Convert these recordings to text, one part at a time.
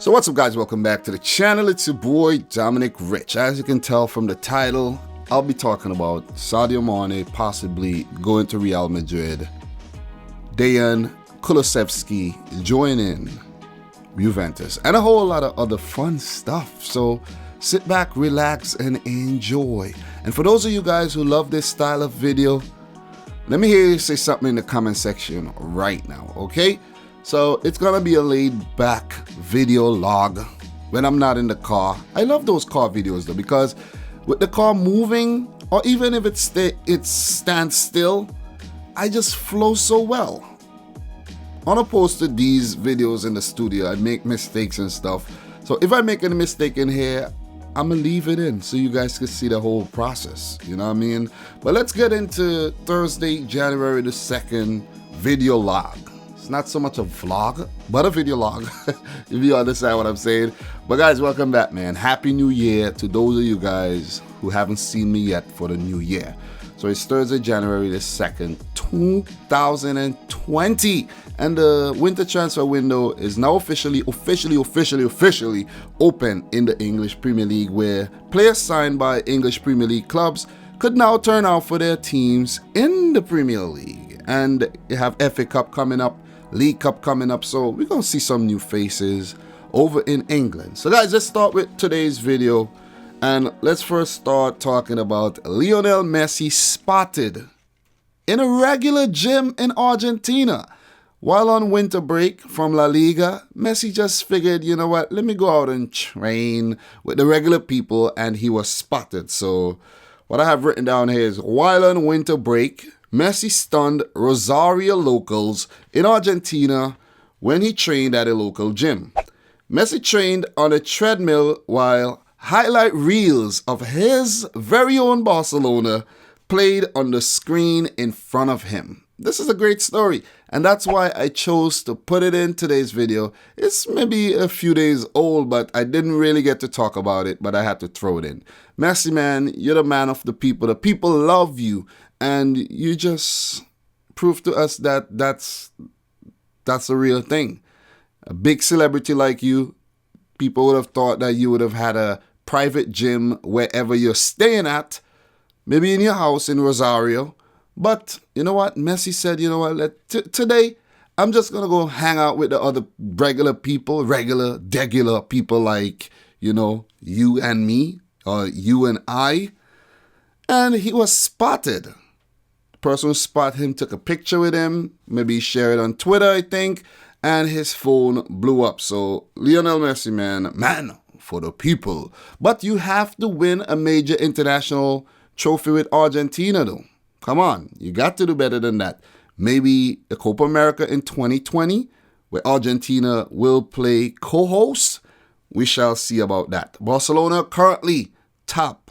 So what's up, guys? Welcome back to the channel. It's your boy Dominic Rich. As you can tell from the title, I'll be talking about Sadio Mané possibly going to Real Madrid, Kulusevski joining Juventus, and a whole lot of other fun stuff. So sit back, relax, and enjoy. And for those of you guys who love this style of video, let me hear you say something in the comment section right now, okay? So it's gonna be a laid-back video log when I'm not in the car. I love those car videos though, because with the car moving, or even if it stands still, I just flow so well. On opposed to these videos in the studio, I make mistakes and stuff. So if I make any mistake in here, I'm gonna leave it in so you guys can see the whole process, you know what I mean? But let's get into Thursday, January the 2nd video log. It's not so much a vlog, but a video log, if you understand what I'm saying. But guys, welcome back, man. Happy New Year to those of you guys who haven't seen me yet for the new year. So it's Thursday, January the 2nd, 2020. And the winter transfer window is now officially open in the English Premier League, where players signed by English Premier League clubs could now turn out for their teams in the Premier League. And you have FA Cup coming up, League Cup coming up, so we're gonna see some new faces over in England. So guys, let's start with today's video, and let's first start talking about Lionel Messi spotted in a regular gym in Argentina. While on winter break from La Liga, Messi just figured, you know what, let me go out and train with the regular people, and he was spotted. So what I have written down here is, while on winter break, Messi stunned Rosario locals in Argentina when he trained at a local gym. Messi trained on a treadmill while highlight reels of his very own Barcelona played on the screen in front of him. This is a great story, and that's why I chose to put it in today's video. It's maybe a few days old, but I didn't really get to talk about it, but I had to throw it in. Messi, man, you're the man of the people. The people love you, and you just prove to us that that's a real thing. A big celebrity like you, people would have thought that you would have had a private gym wherever you're staying at, maybe in your house in Rosario. But you know what? Messi said, you know what, today I'm just going to go hang out with the other regular people like, you know, you and me, or you and I. And he was spotted. The person who spotted him took a picture with him, maybe shared it on Twitter, I think, and his phone blew up. So Lionel Messi, man for the people. But you have to win a major international trophy with Argentina, though. Come on, you got to do better than that. Maybe the Copa America in 2020, where Argentina will play co-host. We shall see about that. Barcelona currently top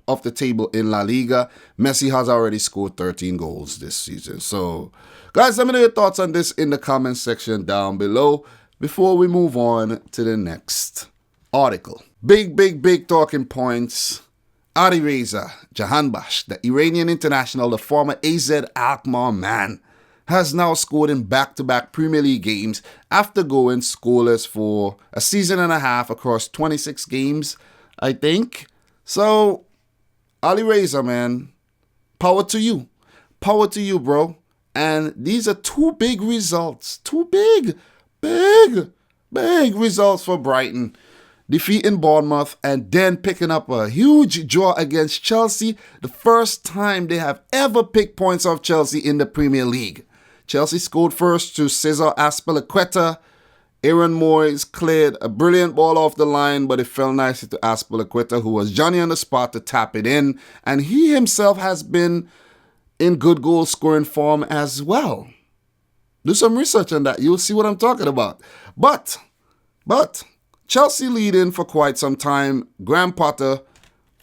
of the table in La Liga. Messi has already scored 13 goals this season. So, guys, let me know your thoughts on this in the comment section down below before we move on to the next article. Big talking points. Alireza Jahanbakhsh, the Iranian international, the former AZ Alkmaar man, has now scored in back-to-back Premier League games after going scoreless for a season and a half across 26 games, I think. So, Alireza, man, power to you. Power to you, bro. And these are two big results. Two big results for Brighton. Defeating Bournemouth and then picking up a huge draw against Chelsea, the first time they have ever picked points off Chelsea in the Premier League. Chelsea scored first to Cesar Azpilicueta. Aaron Moyes cleared a brilliant ball off the line, but it fell nicely to Azpilicueta, who was Johnny on the spot to tap it in. And he himself has been in good goal scoring form as well. Do some research on that. You'll see what I'm talking about. But Chelsea leading for quite some time. Graham Potter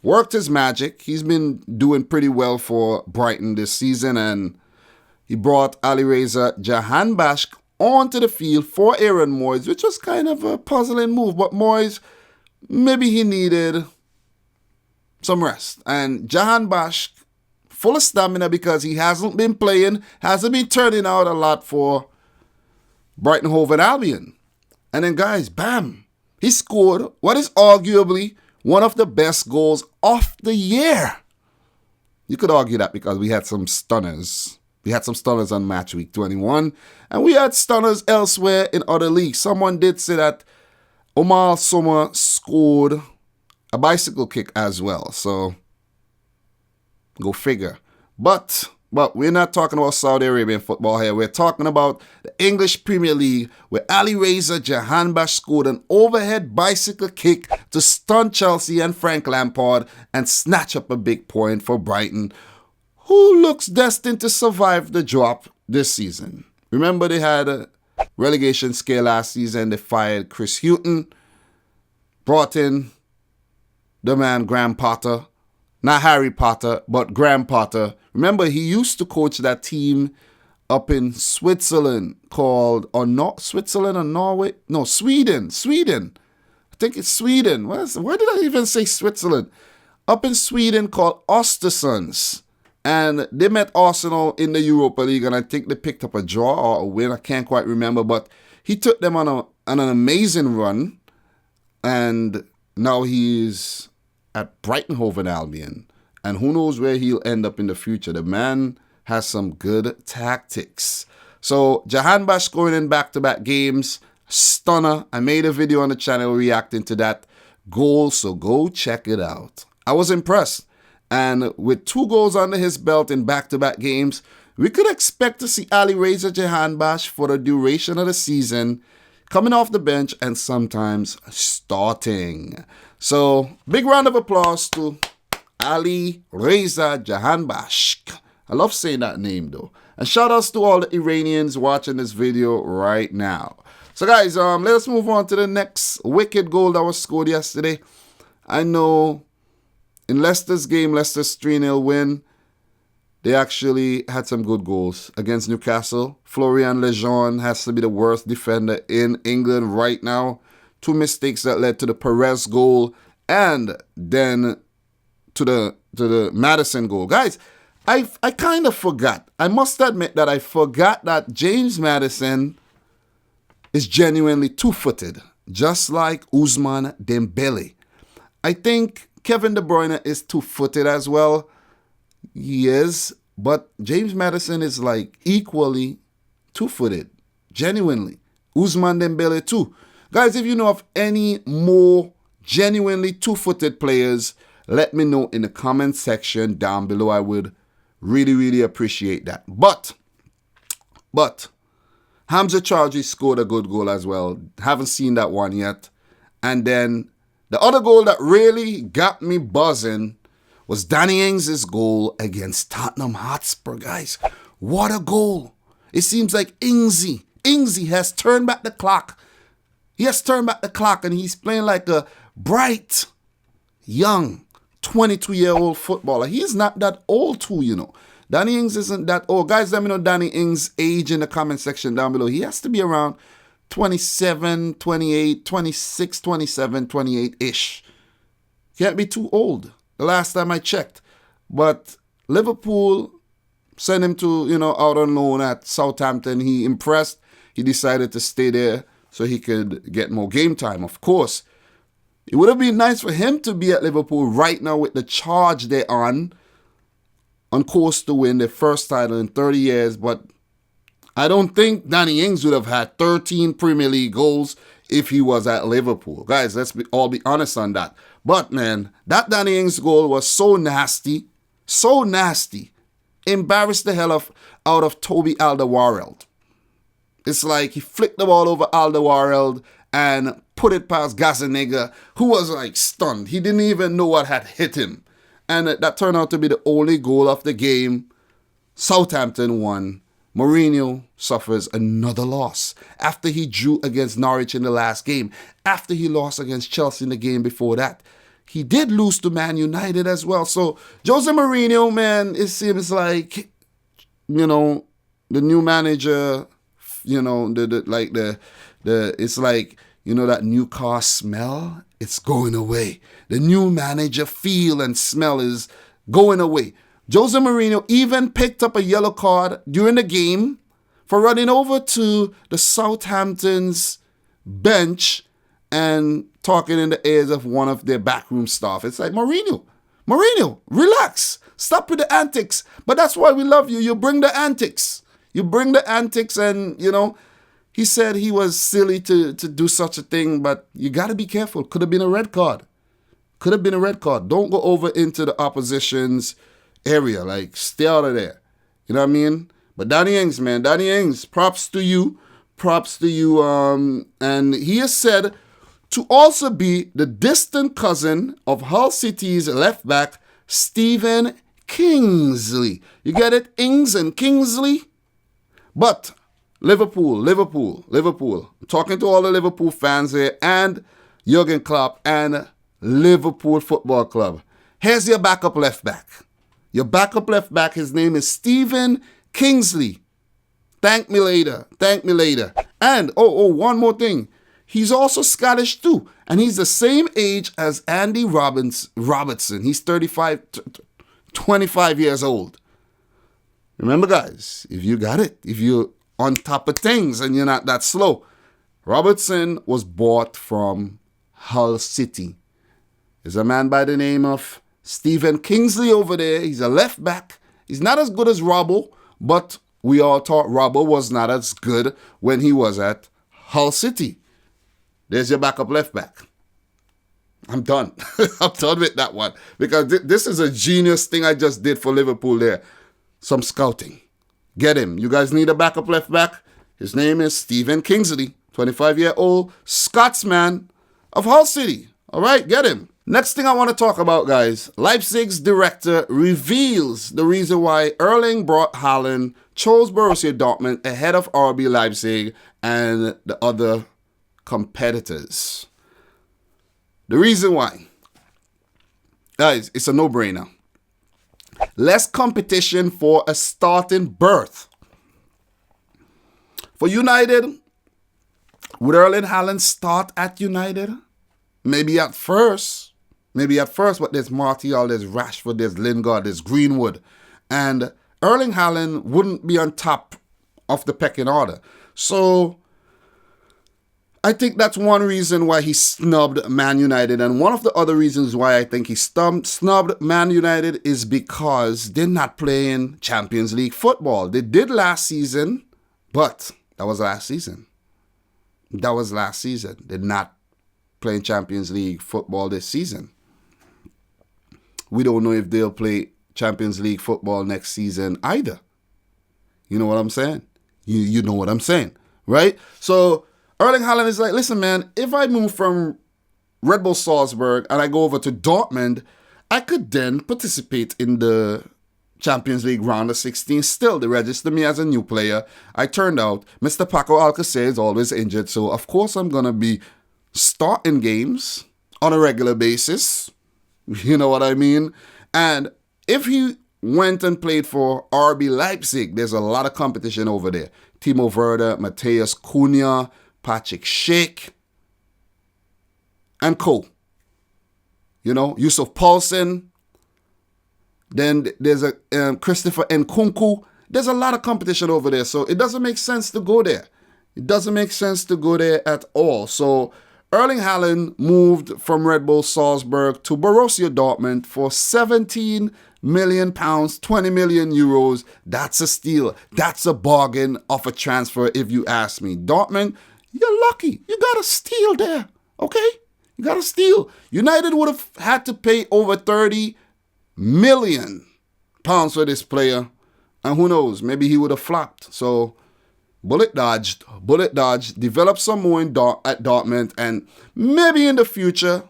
worked his magic. He's been doing pretty well for Brighton this season, and he brought Alireza Jahanbakhsh onto the field for Aaron Moyes, which was kind of a puzzling move. But Moyes, maybe he needed some rest. And Jahanbakhsh, full of stamina because he hasn't been playing, hasn't been turning out a lot for Brighton Hove Albion. And then, guys, bam, he scored what is arguably one of the best goals of the year. You could argue that because we had some stunners. We had some stunners on match week 21, and we had stunners elsewhere in other leagues. Someone did say that Omar Soma scored a bicycle kick as well. So, go figure. But we're not talking about Saudi Arabian football here. We're talking about the English Premier League, where Ali Reza Jahanbakhsh scored an overhead bicycle kick to stun Chelsea and Frank Lampard and snatch up a big point for Brighton, who looks destined to survive the drop this season. Remember, they had a relegation scare last season. They fired Chris Hughton, brought in the man Graham Potter. Not Harry Potter, but Graham Potter. Remember, he used to coach that team up in Switzerland called, Switzerland or Norway? No, Sweden. I think it's Sweden. Why did I even say Switzerland? Up in Sweden called Östersunds. And they met Arsenal in the Europa League, and I think they picked up a draw or a win. I can't quite remember, but he took them on an amazing run, and now he's at Brighton Hove Albion, and who knows where he'll end up in the future. The man has some good tactics. So Jahanbakhsh scoring in back-to-back games, stunner. I made a video on the channel reacting to that goal, so go check it out. I was impressed, and with 2 goals under his belt in back-to-back games, we could expect to see Ali Reza Jahanbakhsh for the duration of the season, coming off the bench and sometimes starting. So, big round of applause to Ali Reza Jahanbakhsh. I love saying that name though. And shout outs to all the Iranians watching this video right now. So guys, let us move on to the next wicked goal that was scored yesterday. I know in Leicester's game, Leicester's 3-0 win, they actually had some good goals against Newcastle. Florian Lejeune has to be the worst defender in England right now. 2 mistakes that led to the Perez goal and then to the Maddison goal. Guys, I kind of forgot. I must admit that I forgot that James Maddison is genuinely 2-footed, just like Ousmane Dembele. I think Kevin De Bruyne is 2-footed as well. He is, but James Maddison is like equally 2-footed, genuinely. Ousmane Dembele too. Guys, if you know of any more genuinely 2-footed players, let me know in the comment section down below. I would really appreciate that. But Hamza Charji scored a good goal as well. Haven't seen that one yet. And then the other goal that really got me buzzing was Danny Ings' goal against Tottenham Hotspur, guys. What a goal. It seems like Ingsy has turned back the clock. He has turned back the clock, and he's playing like a bright, young, 22-year-old footballer. He's not that old too, you know. Danny Ings isn't that old. Guys, let me know Danny Ings' age in the comment section down below. He has to be around 27, 28, 26, 27, 28-ish. Can't be too old. The last time I checked. But Liverpool sent him to, out on loan at Southampton. He impressed. He decided to stay there so he could get more game time, of course. It would have been nice for him to be at Liverpool right now with the charge they're on course to win their first title in 30 years. But I don't think Danny Ings would have had 13 Premier League goals if he was at Liverpool. Guys, let's all be honest on that. But, man, that Danny Ings goal was so nasty. Embarrassed the hell out of Toby Alderweireld. It's like he flicked the ball over Alderweireld and put it past Gazzaniga, who was like stunned. He didn't even know what had hit him. And that turned out to be the only goal of the game. Southampton won. Mourinho suffers another loss after he drew against Norwich in the last game. After he lost against Chelsea in the game before that. He did lose to Man United as well. So Jose Mourinho, man, it seems like, the new manager, it's like, that new car smell, it's going away. The new manager feel and smell is going away. Jose Mourinho even picked up a yellow card during the game for running over to the Southampton's bench and talking in the ears of one of their backroom staff. It's like, Mourinho, relax. Stop with the antics. But that's why we love you. You bring the antics. And, he said he was silly to do such a thing, but you got to be careful. Could have been a red card. Don't go over into the opposition's area. Like, stay out of there. You know what I mean? But Danny Ings, props to you. And he is said to also be the distant cousin of Hull City's left back, Stephen Kingsley. You get it? Ings and Kingsley? But Liverpool. Talking to all the Liverpool fans here and Jurgen Klopp and Liverpool Football Club. Here's your backup left back. His name is Stephen Kingsley. Thank me later. And, one more thing. He's also Scottish too. And he's the same age as Andy Robertson. He's 25 years old. Remember, guys, if you got it, if you're on top of things and you're not that slow, Robertson was bought from Hull City. There's a man by the name of Stephen Kingsley over there. He's a left back. He's not as good as Robbo, but we all thought Robbo was not as good when he was at Hull City. There's your backup left back. I'm done. I'm done with that one. Because this is a genius thing I just did for Liverpool there. Some scouting. Get him. You guys need a backup left back? His name is Stephen Kingsley, 25-year-old Scotsman of Hull City. All right, get him. Next thing I want to talk about, guys. Leipzig's director reveals the reason why Erling Braut Haaland chose Borussia Dortmund ahead of RB Leipzig and the other competitors. The reason why. Guys, it's a no-brainer. Less competition for a starting berth. For United, would Erling Haaland start at United? Maybe at first, but there's Martial, there's Rashford, there's Lingard, there's Greenwood. And Erling Haaland wouldn't be on top of the pecking order. So I think that's one reason why he snubbed Man United. And one of the other reasons why I think he snubbed Man United is because they're not playing Champions League football. They did last season, but that was last season. They're not playing Champions League football this season. We don't know if they'll play Champions League football next season either. You know what I'm saying? You know what I'm saying, right? So Erling Haaland is like, listen, man, if I move from Red Bull Salzburg and I go over to Dortmund, I could then participate in the Champions League round of 16. Still, they register me as a new player. I turned out, Mr. Paco Alcacer is always injured, so of course I'm going to be starting games on a regular basis. You know what I mean? And if he went and played for RB Leipzig, there's a lot of competition over there. Timo Werner, Matheus Cunha, Patrick Schick, and co. Yusuf Poulsen. Then there's a Christopher Nkunku. There's a lot of competition over there, so it doesn't make sense to go there. It doesn't make sense to go there at all. So Erling Haaland moved from Red Bull Salzburg to Borussia Dortmund for £17 million, 20 million euros. That's a steal. That's a bargain of a transfer, if you ask me. Dortmund, you're lucky. You got a steal there, okay? You got a steal. United would have had to pay over £30 million for this player. And who knows, maybe he would have flopped. So bullet dodged, develop some more at Dortmund, and maybe in the future,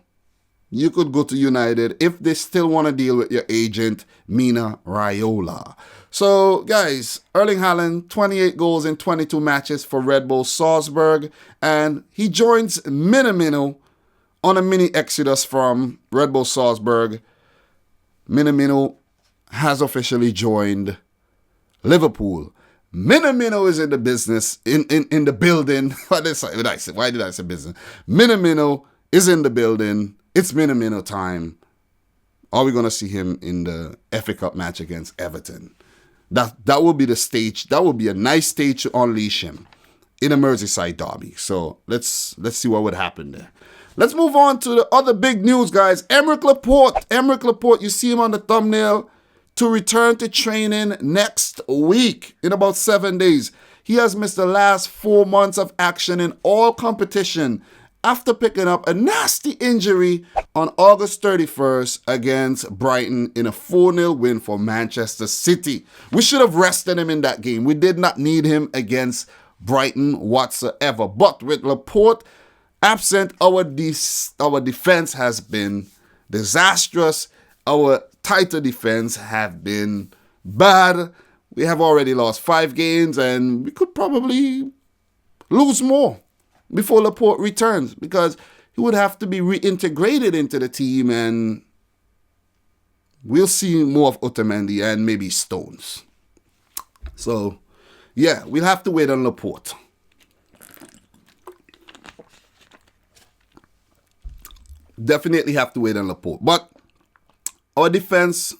you could go to United if they still want to deal with your agent, Mina Raiola. So, guys, Erling Haaland, 28 goals in 22 matches for Red Bull Salzburg, and he joins Minamino on a mini exodus from Red Bull Salzburg. Minamino has officially joined Liverpool. Minamino is in the business, in the building. Why did I say business? Minamino is in the building. It's Minamino time. Are we going to see him in the FA Cup match against Everton? That will be the stage. That will be a nice stage to unleash him. in a Merseyside derby. So let's see what would happen there. Let's move on to the other big news, guys. Aymeric Laporte, you see him on the thumbnail, to return to training next week in about 7 days. He has missed the last 4 months of action in all competition after picking up a nasty injury on August 31st against Brighton in a 4-0 win for Manchester City. We should have rested him in that game. We did not need him against Brighton whatsoever. But with Laporte absent, our defense has been disastrous. Our tighter defense have been bad. We have already lost 5 games, and we could probably lose more before Laporte returns, because he would have to be reintegrated into the team, and we'll see more of Otamendi and maybe Stones. So, yeah, we'll have to wait on Laporte. Definitely have to wait on Laporte. But our defense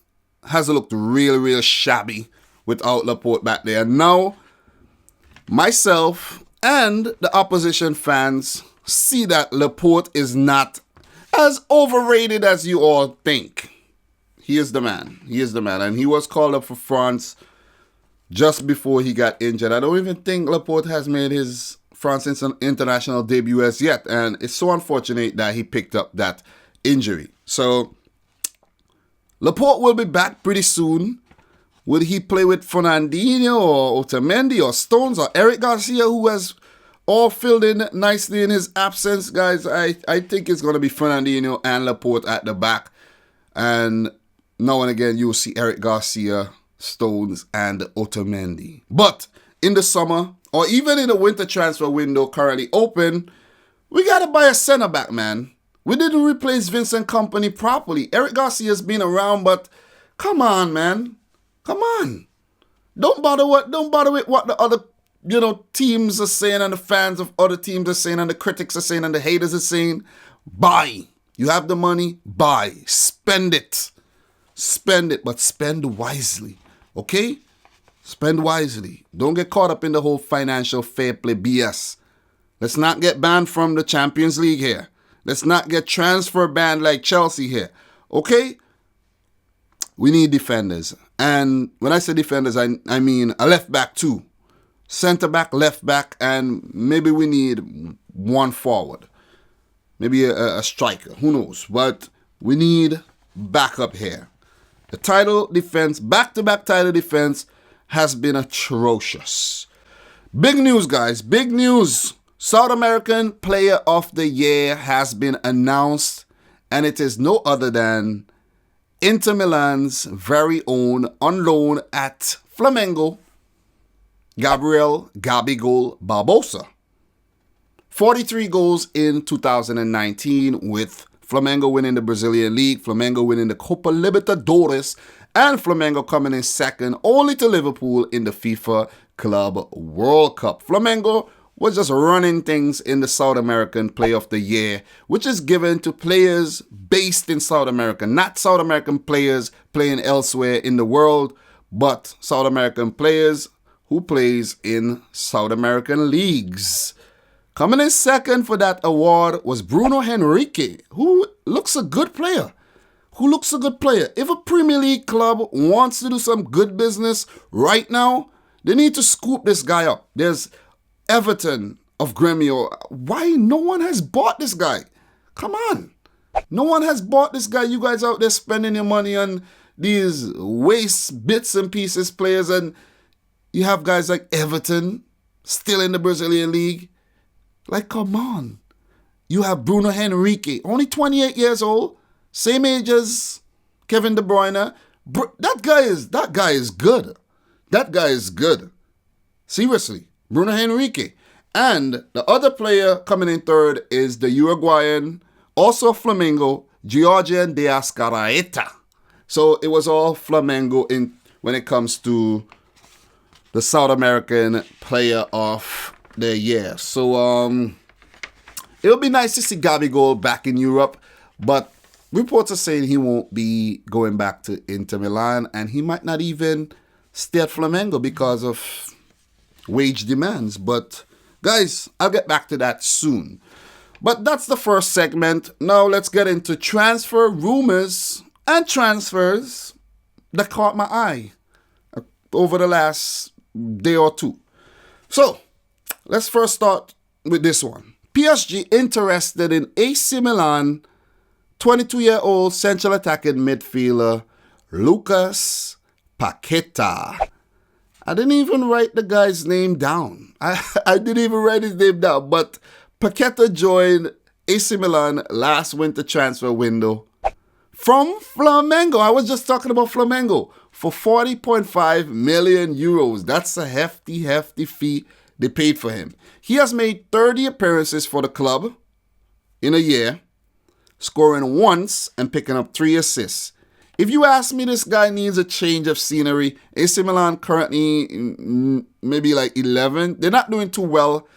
has looked real shabby without Laporte back there. And now, myself and the opposition fans see that Laporte is not as overrated as you all think. He is the man. He is the man. And he was called up for France just before he got injured. I don't even think Laporte has made his France international debut as yet, and it's so unfortunate that he picked up that injury. So Laporte will be back pretty soon. Would he play with Fernandinho or Otamendi or Stones or Eric Garcia, who has all filled in nicely in his absence? Guys, I think it's going to be Fernandinho and Laporte at the back, and now and again you will see Eric Garcia, Stones and Otamendi. But in the summer, or even in the winter transfer window currently open, we got to buy a center back, man. We didn't replace Vincent Kompany properly. Eric Garcia's been around, but come on, man. Come on. Don't bother with what the other, teams are saying, and the fans of other teams are saying, and the critics are saying, and the haters are saying. Buy. You have the money, buy. Spend it. Spend it, but spend wisely. Okay? Spend wisely. Don't get caught up in the whole financial fair play BS. Let's not get banned from the Champions League here. Let's not get transfer banned like Chelsea here. Okay? We need defenders. And when I say defenders, I mean a left back too. Center back, left back, and maybe we need one forward. Maybe a striker. Who knows? But we need backup here. The title defense, back-to-back title defense, has been atrocious. Big news, guys. Big news. South American Player of the Year has been announced, and it is no other than Inter Milan's very own, on loan at Flamengo, Gabriel Gabigol Barbosa. 43 goals in 2019 with Flamengo winning the Brazilian League, Flamengo winning the Copa Libertadores, and Flamengo coming in second only to Liverpool in the FIFA Club World Cup. Flamengo was just running things in the South American Player of the Year, which is given to players based in South America, not South American players playing elsewhere in the world, but South American players who plays in South American leagues. Coming in second for that award was Bruno Henrique, who looks a good player. If a Premier League club wants to do some good business right now, they need to scoop this guy up. There's Everton of Gremio. Why no one has bought this guy? Come on. No one has bought this guy. You guys out there spending your money on these waste bits and pieces players, and you have guys like Everton still in the Brazilian League. Like, come on. You have Bruno Henrique, only 28 years old, same age as Kevin De Bruyne. That guy is good. That guy is good. Seriously, Bruno Henrique. And the other player coming in third is the Uruguayan, also Flamengo, Georgian de Azcárraga. So it was all Flamengo when it comes to the South American Player of the Year. So it'll be nice to see Gabigol back in Europe, but reports are saying he won't be going back to Inter Milan, and he might not even stay at Flamengo because of wage demands. But Guys, I'll get back to that soon. But that's the first segment. Now let's get into transfer rumors and transfers that caught my eye over the last day or two. So, let's first start with this one. PSG interested in AC Milan 22-year-old central attacking midfielder Lucas Paqueta. I didn't even write the guy's name down. I didn't even write his name down, but Paqueta joined AC Milan last winter transfer window from Flamengo. I was just talking about Flamengo for 40.5 million euros. That's a hefty fee they paid for him. He has made 30 appearances for the club in a year, scoring once and picking up 3 assists. If you ask me, this guy needs a change of scenery. AC Milan currently maybe like 11. They're not doing too well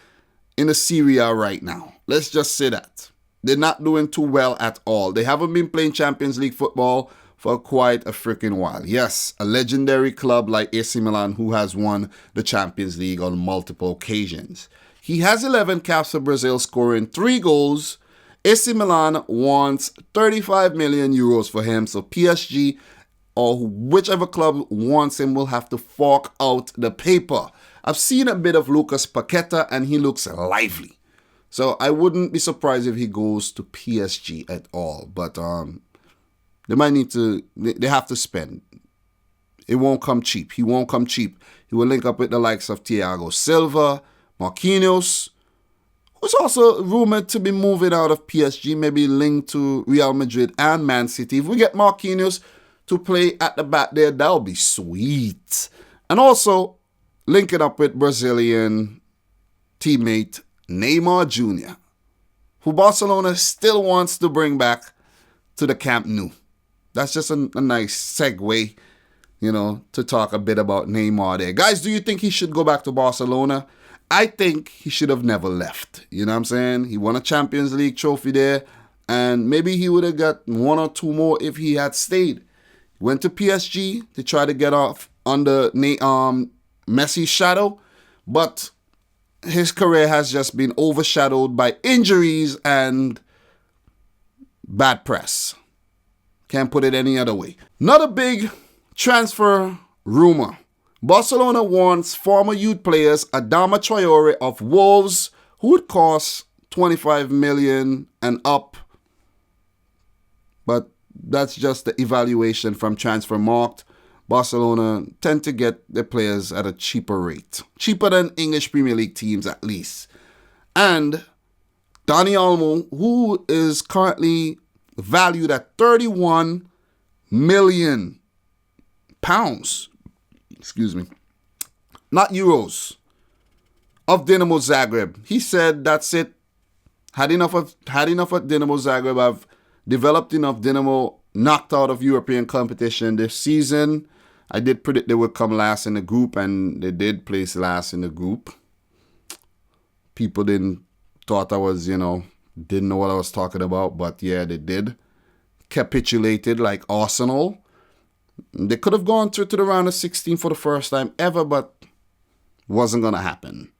in the Serie A right now. Let's just say that. They're not doing too well at all. They haven't been playing Champions League football for quite a freaking while. Yes, a legendary club like AC Milan who has won the Champions League on multiple occasions. He has 11 caps for Brazil, scoring 3 goals. AC Milan wants 35 million euros for him, so PSG or whichever club wants him will have to fork out the paper. I've seen a bit of Lucas Paqueta and he looks lively. So I wouldn't be surprised if he goes to PSG at all. But they might need to, they have to spend. It won't come cheap. He won't come cheap. He will link up with the likes of Thiago Silva, Marquinhos, who's also rumored to be moving out of PSG, maybe linked to Real Madrid and Man City. If we get Marquinhos to play at the back there, that'll be sweet. And also linking up with Brazilian teammate Neymar Jr., who Barcelona still wants to bring back to the Camp Nou. That's just a nice segue, to talk a bit about Neymar there. Guys, do you think he should go back to Barcelona? I think he should have never left. You know what I'm saying? He won a Champions League trophy there, and maybe he would have got 1 or 2 more if he had stayed. He went to PSG to try to get off under Messi's shadow, but his career has just been overshadowed by injuries and bad press. Can't put it any other way. Not a big transfer rumor. Barcelona wants former youth players Adama Traore of Wolves, who would cost 25 million and up. But that's just the evaluation from Transfermarkt. Barcelona tend to get their players at a cheaper rate. Cheaper than English Premier League teams at least. And Dani Olmo, who is currently valued at 31 million pounds. Excuse me. Not euros. Of Dinamo Zagreb. He said that's it. Had enough at Dinamo Zagreb. I've developed enough. Dinamo knocked out of European competition this season. I did predict they would come last in the group, and they did place last in the group. People thought I was, didn't know what I was talking about, but yeah, they did. Capitulated like Arsenal. They could have gone through to the round of 16 for the first time ever, but wasn't going to happen.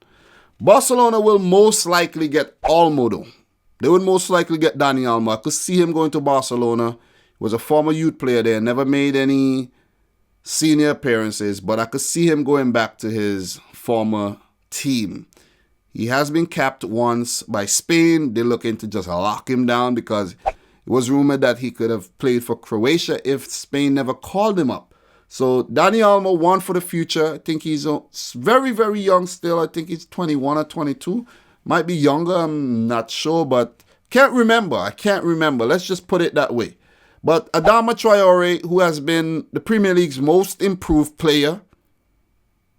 Barcelona will most likely get Olmo though. They would most likely get Dani Olmo. I could see him going to Barcelona. He was a former youth player there, never made any senior appearances, but I could see him going back to his former team. He has been capped once by Spain. They're looking to just lock him down because it was rumored that he could have played for Croatia if Spain never called him up. So Dani Olmo, one for the future. I think he's very, very young still. I think he's 21 or 22. Might be younger, I'm not sure, but can't remember. I can't remember. Let's just put it that way. But Adama Traore, who has been the Premier League's most improved player,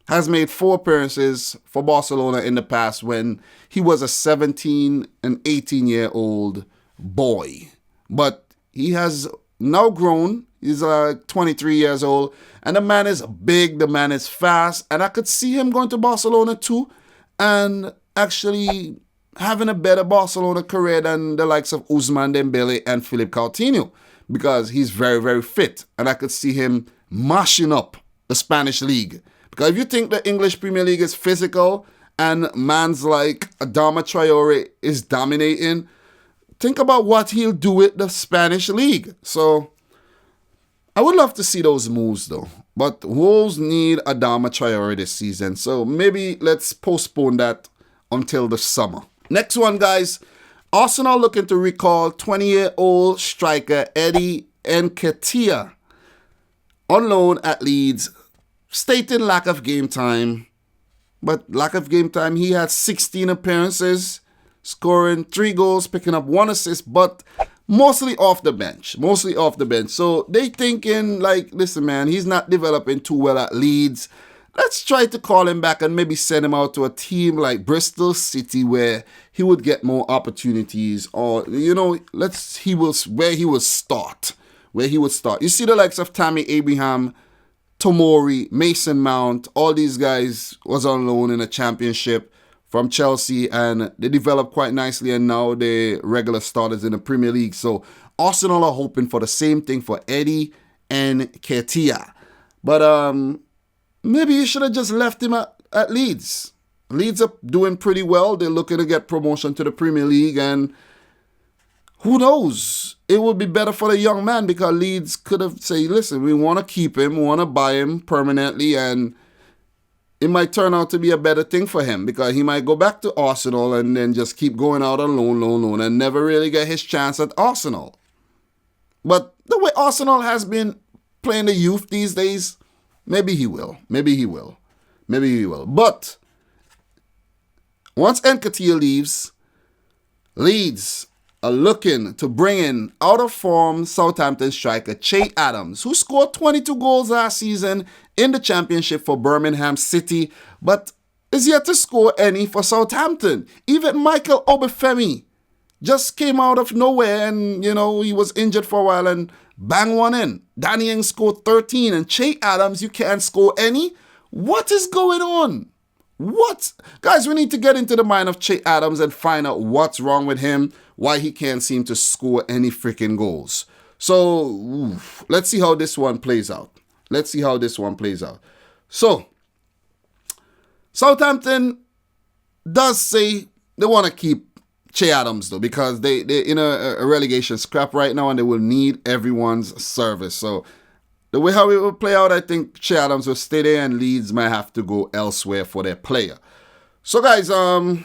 has made 4 appearances for Barcelona in the past when he was a 17 and 18-year-old boy. But he has now grown. He's 23 years old. And the man is big. The man is fast. And I could see him going to Barcelona too. And actually having a better Barcelona career than the likes of Ousmane Dembele and Philippe Coutinho. Because he's very, very fit. And I could see him mashing up the Spanish league. Because if you think the English Premier League is physical and mans like Adama Traore is dominating, think about what he'll do with the Spanish league. So I would love to see those moves though. But Wolves need Adama Traore this season. So maybe let's postpone that until the summer. Next one, guys. Arsenal looking to recall 20-year-old striker Eddie Nketiah on loan at Leeds, stating lack of game time. But lack of game time, he had 16 appearances, scoring 3 goals, picking up 1 assist, but mostly off the bench. So they thinking like, listen, man, he's not developing too well at Leeds. Let's try to call him back and maybe send him out to a team like Bristol City where he would get more opportunities, or, you know, where he will start. You see the likes of Tammy Abraham, Tomori, Mason Mount, all these guys was on loan in the Championship from Chelsea, and they developed quite nicely, and now they're regular starters in the Premier League. So Arsenal are hoping for the same thing for Eddie Nketiah. But maybe you should have just left him at Leeds. Leeds are doing pretty well. They're looking to get promotion to the Premier League, and who knows? It would be better for the young man, because Leeds could have said, listen, we want to keep him, we want to buy him permanently, and it might turn out to be a better thing for him, because he might go back to Arsenal and then just keep going out on loan, and never really get his chance at Arsenal. But the way Arsenal has been playing the youth these days, maybe he will. But once Nketiah leaves, Leeds are looking to bring in out-of-form Southampton striker Che Adams, who scored 22 goals last season in the Championship for Birmingham City, but is yet to score any for Southampton. Even Michael Obafemi just came out of nowhere, and, you know, he was injured for a while and bang one in. Danny Ings scored 13, and Che Adams, you can't score any? What is going on? What? Guys, we need to get into the mind of Che Adams and find out what's wrong with him, why he can't seem to score any freaking goals. So, let's see how this one plays out. So, Southampton does say they want to keep Che Adams, though, because they're in a relegation scrap right now, and they will need everyone's service. So, the way how it will play out, I think Che Adams will stay there, and Leeds might have to go elsewhere for their player. So, guys, you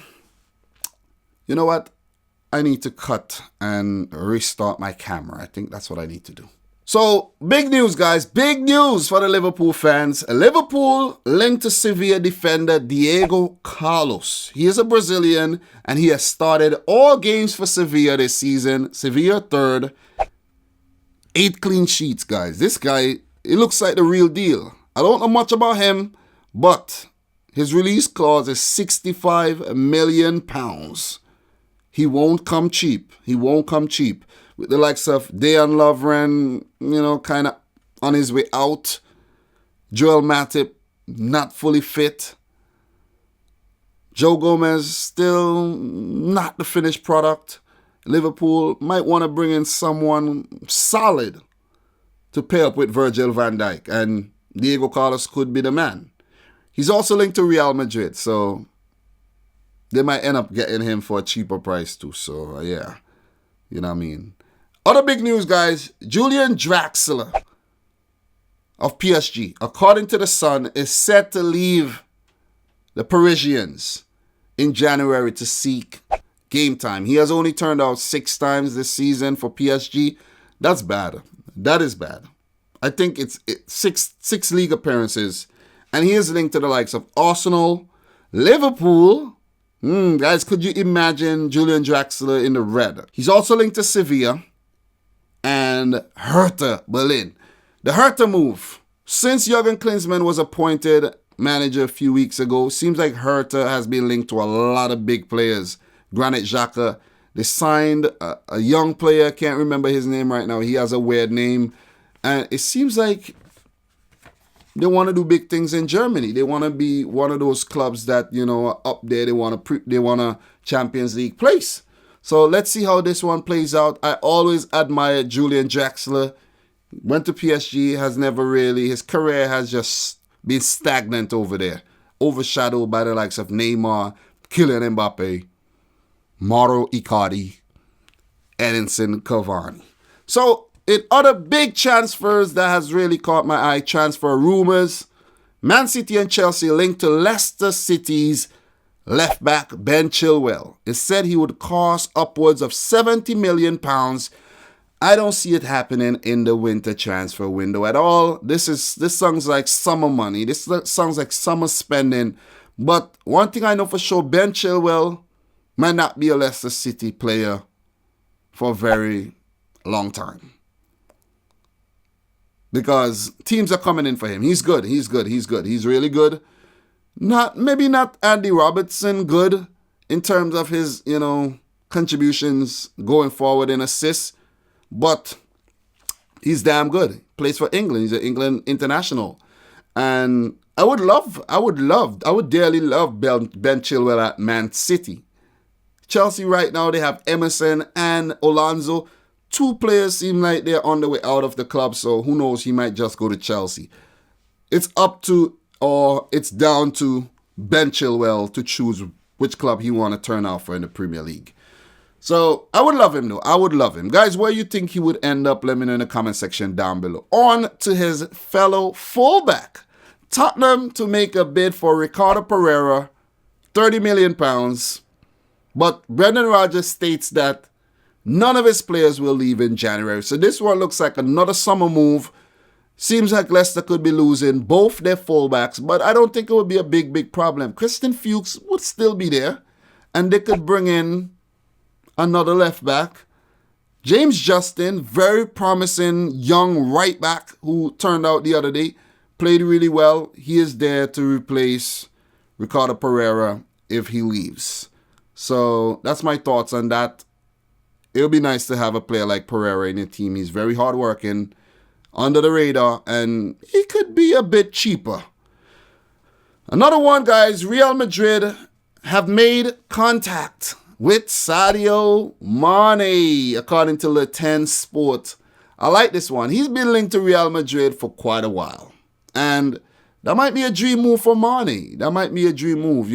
know what? I need to cut and restart my camera. I think that's what I need to do. So, big news, guys. Big news for the Liverpool fans. Liverpool linked to Sevilla defender Diego Carlos. He is a Brazilian, and he has started all games for Sevilla this season. Sevilla third. 8 clean sheets, guys. This guy, he looks like the real deal. I don't know much about him, but his release clause is £65 million. He won't come cheap. With the likes of Dejan Lovren, you know, kind of on his way out. Joel Matip, not fully fit. Joe Gomez, still not the finished product. Liverpool might want to bring in someone solid to pair up with Virgil van Dijk, and Diego Carlos could be the man. He's also linked to Real Madrid, so they might end up getting him for a cheaper price too. So, yeah, you know what I mean. Other big news, guys. Julian Draxler of PSG, according to The Sun, is set to leave the Parisians in January to seek game time. He has only turned out 6 times this season for PSG. That's bad. That is bad. I think it's six league appearances, and he is linked to the likes of Arsenal, Liverpool. Guys, could you imagine Julian Draxler in the red? He's also linked to Sevilla and Hertha Berlin. The Hertha move. Since Jurgen Klinsmann was appointed manager a few weeks ago, seems like Hertha has been linked to a lot of big players. Granit Xhaka. They signed a young player. Can't remember his name right now. He has a weird name. And it seems like they want to do big things in Germany. They want to be one of those clubs that, you know, are up there. They want a Champions League place. So let's see how this one plays out. I always admired Julian Draxler. Went to PSG, his career has just been stagnant over there. overshadowed by the likes of Neymar, Kylian Mbappe, Mauro Icardi, Edinson Cavani. So, in other big transfers that has really caught my eye, transfer rumors, Man City and Chelsea linked to Leicester City's left back Ben Chilwell. It said he would cost upwards of £70 million. I don't see it happening in the winter transfer window at all. This sounds like summer money. This sounds like summer spending. But one thing I know for sure, Ben Chilwell might not be a Leicester City player for a very long time. Because teams are coming in for him. He's good. He's really good. Maybe not Andy Robertson good in terms of his, contributions going forward in assists. But he's damn good. Plays for England. He's an England international. And I would dearly love Ben Chilwell at Man City. Chelsea right now, they have Emerson and Alonso. Two players seem like they're on the way out of the club, so who knows, he might just go to Chelsea. It's down to Ben Chilwell to choose which club he want to turn out for in the Premier League. So, I would love him though. I would love him. Guys, where you think he would end up, let me know in the comment section down below. On to his fellow fullback. Tottenham to make a bid for Ricardo Pereira, £30 million. But Brendan Rodgers states that none of his players will leave in January. So this one looks like another summer move. Seems like Leicester could be losing both their fullbacks, but I don't think it would be a big problem. Christian Fuchs would still be there, and they could bring in another left back. James Justin, very promising young right back who turned out the other day, played really well. He is there to replace Ricardo Pereira if he leaves. So that's my thoughts on that. It would be nice to have a player like Pereira in your team. He's very hardworking, under the radar, and he could be a bit cheaper. Another one, guys. Real Madrid have made contact with Sadio Mané, according to Le 10 Sport. I like this one. He's been linked to Real Madrid for quite a while. And that might be a dream move for Mané. That might be a dream move,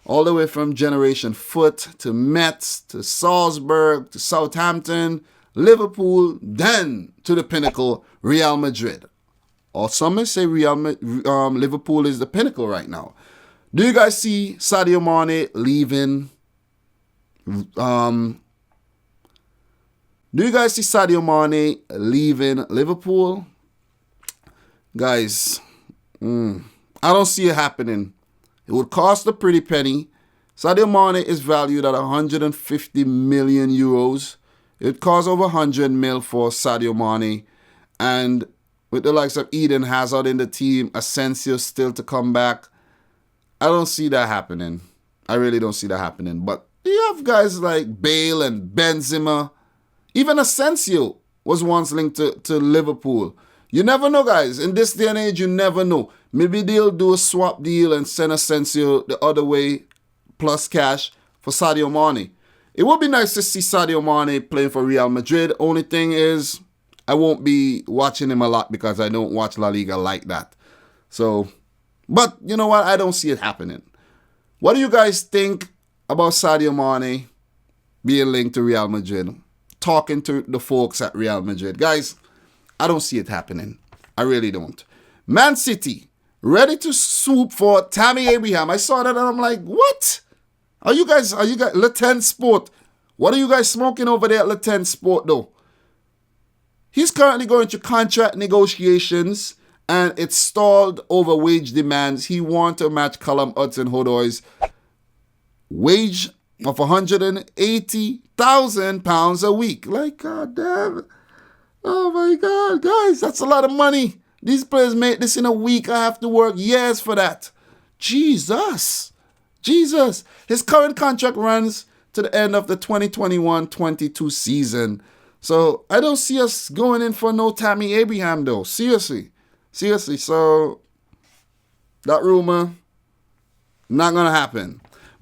all the way from Generation Foot to Metz to Salzburg to Southampton, Liverpool, then to the pinnacle, Real Madrid. Or some may say Liverpool is the pinnacle right now. Do you guys see Sadio Mané leaving? Do you guys see Sadio Mané leaving Liverpool? Guys, I don't see it happening. It would cost a pretty penny. Sadio Mané is valued at 150 million euros. It would cost over 100 mil for Sadio Mané. And with the likes of Eden Hazard in the team, Asensio still to come back, I don't see that happening. I really don't see that happening. But you have guys like Bale and Benzema. Even Asensio was once linked to Liverpool. You never know, guys. In this day and age, you never know. Maybe they'll do a swap deal and send Asensio the other way plus cash for Sadio Mané. It would be nice to see Sadio Mané playing for Real Madrid. Only thing is, I won't be watching him a lot because I don't watch La Liga like that. So, but you know what? I don't see it happening. What do you guys think about Sadio Mané being linked to Real Madrid? Talking to the folks at Real Madrid. Guys, I don't see it happening. I really don't. Man City, ready to swoop for Tammy Abraham. I saw that and I'm like, what? Are you guys, Le 10 Sport? What are you guys smoking over there at Le 10 Sport though? He's currently going through contract negotiations and it's stalled over wage demands. He wants to match Callum Hudson-Odoi's wage of £180,000 a week. Like, God damn. Oh my God, guys, that's a lot of money. These players make this in a week. I have to work years for that. Jesus. His current contract runs to the end of the 2021-22 season. So I don't see us going in for no Tammy Abraham though. Seriously. So that rumor, not going to happen.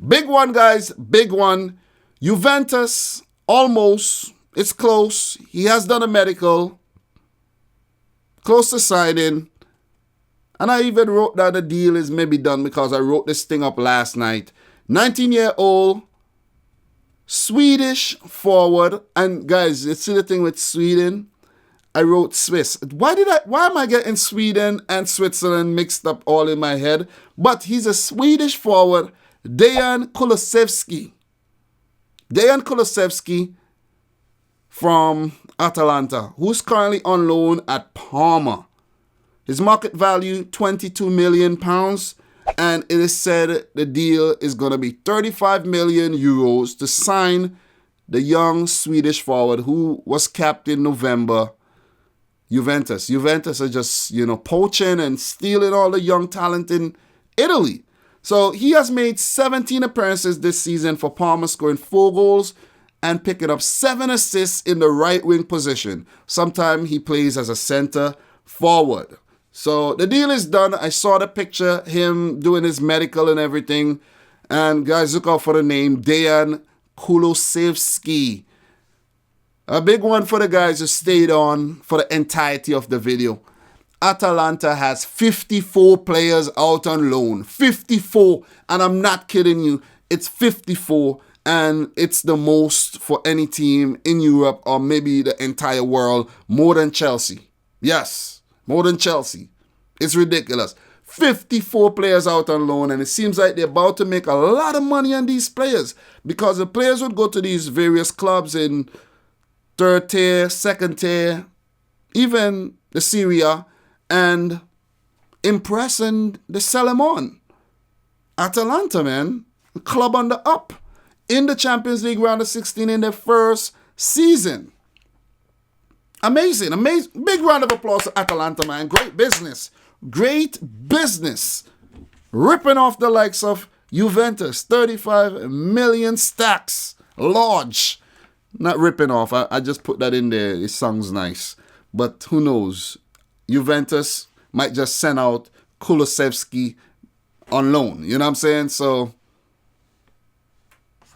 Big one, guys. Big one. Juventus, almost. It's close. He has done a medical. Close to signing. And I even wrote that the deal is maybe done because I wrote this thing up last night. 19-year-old Swedish forward. And guys, you see the thing with Sweden? I wrote Swiss. Why am I getting Sweden and Switzerland mixed up all in my head? But he's a Swedish forward, Dejan Kulusevski. Dejan Kulusevski from Atalanta, who's currently on loan at Parma. His market value, £22 million. And it is said the deal is going to be 35 million euros to sign the young Swedish forward who was capped in November. Juventus are just, poaching and stealing all the young talent in Italy. So he has made 17 appearances this season for Parma, scoring 4 goals and picking up 7 assists in the right wing position. Sometimes he plays as a center forward. So the deal is done. I saw the picture, him doing his medical and everything. And guys, look out for the name, Dejan Kulusevski. A big one for the guys who stayed on for the entirety of the video. Atalanta has 54 players out on loan. 54. And I'm not kidding you. It's 54. And it's the most for any team in Europe or maybe the entire world. More than Chelsea. Yes, more than Chelsea. It's ridiculous. 54 players out on loan. And it seems like they're about to make a lot of money on these players. Because the players would go to these various clubs in third tier, second tier, even the Serie A, and impress and they sell them on. Atalanta, man, club on the up in the Champions League round of 16 in their first season. Amazing. Big round of applause to Atalanta, man. Great business. Ripping off the likes of Juventus, 35 million stacks, large. Not ripping off. I just put that in there. It sounds nice. But who knows? Juventus might just send out Kulusevski on loan. You know what I'm saying? So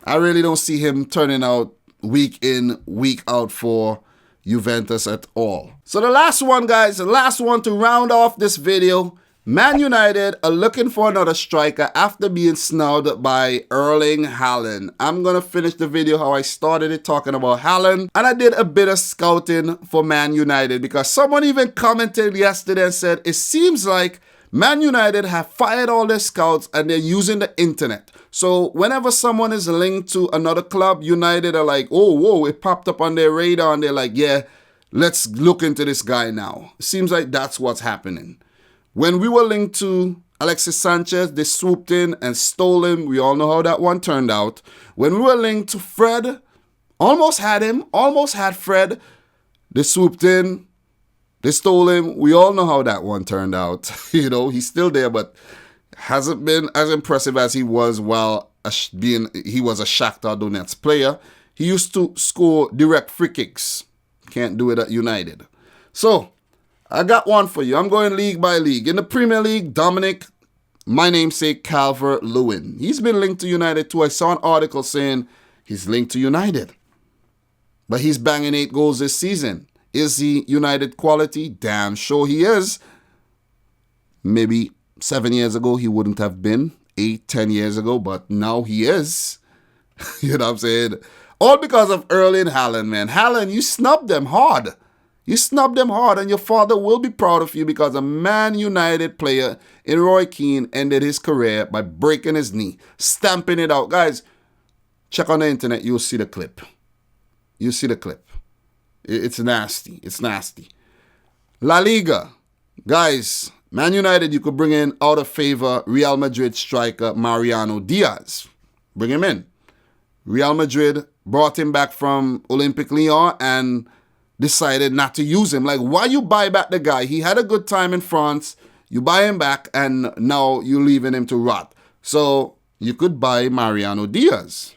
I really don't see him turning out week in, week out for Juventus at all. So the last one, guys, the last one to round off this video. Man United are looking for another striker after being snubbed by Erling Haaland. I'm going to finish the video how I started it talking about Haaland. And I did a bit of scouting for Man United because someone even commented yesterday and said it seems like Man United have fired all their scouts and they're using the internet. So whenever someone is linked to another club, United are like, oh, whoa, it popped up on their radar and they're like, yeah, let's look into this guy now. It seems like that's what's happening. When we were linked to Alexis Sanchez, they swooped in and stole him. We all know how that one turned out. When we were linked to Fred, almost had Fred. They swooped in, they stole him. We all know how that one turned out. He's still there, but hasn't been as impressive as he was while he was a Shakhtar Donetsk player. He used to score direct free kicks. Can't do it at United. So I got one for you. I'm going league by league. In the Premier League, Dominic, my namesake, Calvert-Lewin. He's been linked to United too. I saw an article saying he's linked to United. But he's banging 8 goals this season. Is he United quality? Damn sure he is. Maybe 7 years ago he wouldn't have been. 8, 10 years ago. But now he is. You know what I'm saying? All because of Erling Haaland, man. Haaland, you snubbed them hard. You snubbed them hard, and your father will be proud of you because a Man United player in Roy Keane ended his career by breaking his knee, stamping it out. Guys, check on the internet. You'll see the clip. You'll see the clip. It's nasty. It's nasty. La Liga. Guys, Man United, you could bring in out of favor Real Madrid striker Mariano Diaz. Bring him in. Real Madrid brought him back from Olympique Lyon and decided not to use him. Like, why you buy back the guy? He had a good time in France. You buy him back and now you're leaving him to rot. So you could buy Mariano Diaz.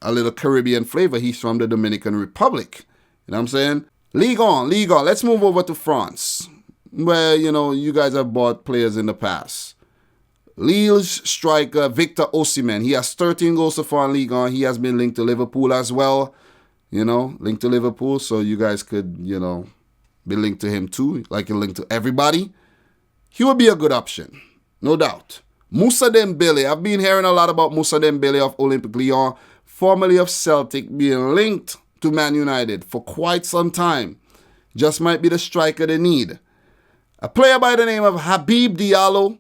A little Caribbean flavor. He's from the Dominican Republic. You know what I'm saying? Ligue 1. Let's move over to France, where, you guys have bought players in the past. Lille's striker Victor Osimhen. He has 13 goals so far in Ligue 1. He has been linked to Liverpool as well. Linked to Liverpool, so you guys could, be linked to him too, like you're linked to everybody. he would be a good option, no doubt. Moussa Dembele, I've been hearing a lot about Moussa Dembele of Olympique Lyon, formerly of Celtic, being linked to Man United for quite some time. Just might be the striker they need. A player by the name of Habib Diallo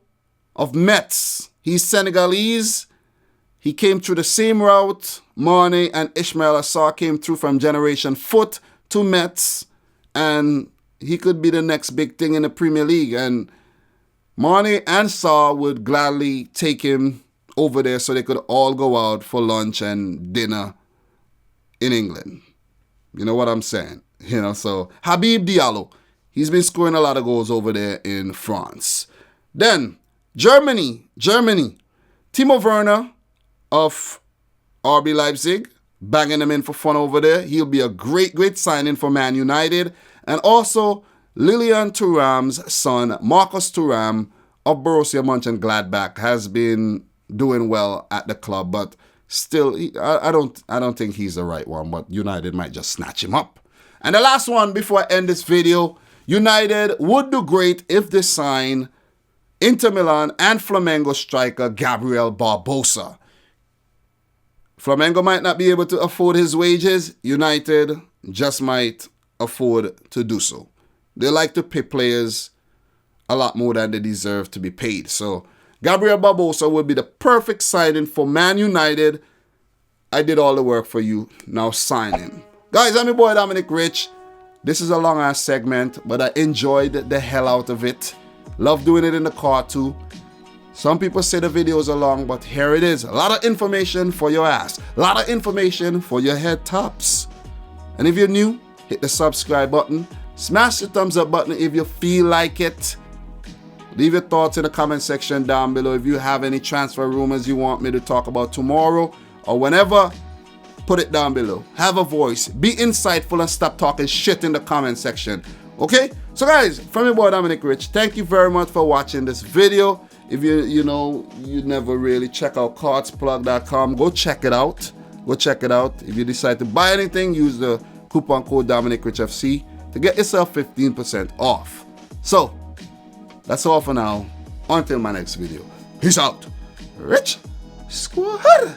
of Metz. He's Senegalese. He came through the same route Mané and Ismail Assar came through from Generation Foot to Metz. And he could be the next big thing in the Premier League. And Mané and Sarr would gladly take him over there so they could all go out for lunch and dinner in England. You know what I'm saying? So Habib Diallo, he's been scoring a lot of goals over there in France. Then Germany. Timo Werner of RB Leipzig, banging him in for fun over there. He'll be a great signing for Man United. And also Lilian Thuram's son, Marcus Thuram of Borussia Mönchengladbach, has been doing well at the club, but still, I don't think he's the right one, but United might just snatch him up. And the last one before I end this video, United would do great if they sign Inter Milan and Flamengo striker Gabriel Barbosa. Flamengo might not be able to afford his wages. United just might afford to do so. They like to pay players a lot more than they deserve to be paid. So Gabriel Barbosa would be the perfect signing for Man United. I did all the work for you. Now sign him. Guys, I'm your boy Dominic Rich. This is a long ass segment, but I enjoyed the hell out of it. Love doing it in the car too. Some people say the videos are long, but here it is. A lot of information for your ass. A lot of information for your head tops. And if you're new, hit the subscribe button. Smash the thumbs up button if you feel like it. Leave your thoughts in the comment section down below. If you have any transfer rumors you want me to talk about tomorrow or whenever, put it down below. Have a voice. Be insightful and stop talking shit in the comment section. Okay? So guys, from your boy Dominic Rich, thank you very much for watching this video. If you never really check out cardsplug.com, go check it out. Go check it out. If you decide to buy anything, use the coupon code Dominic Rich FC to get yourself 15% off. So, that's all for now. Until my next video. Peace out. Rich Squad.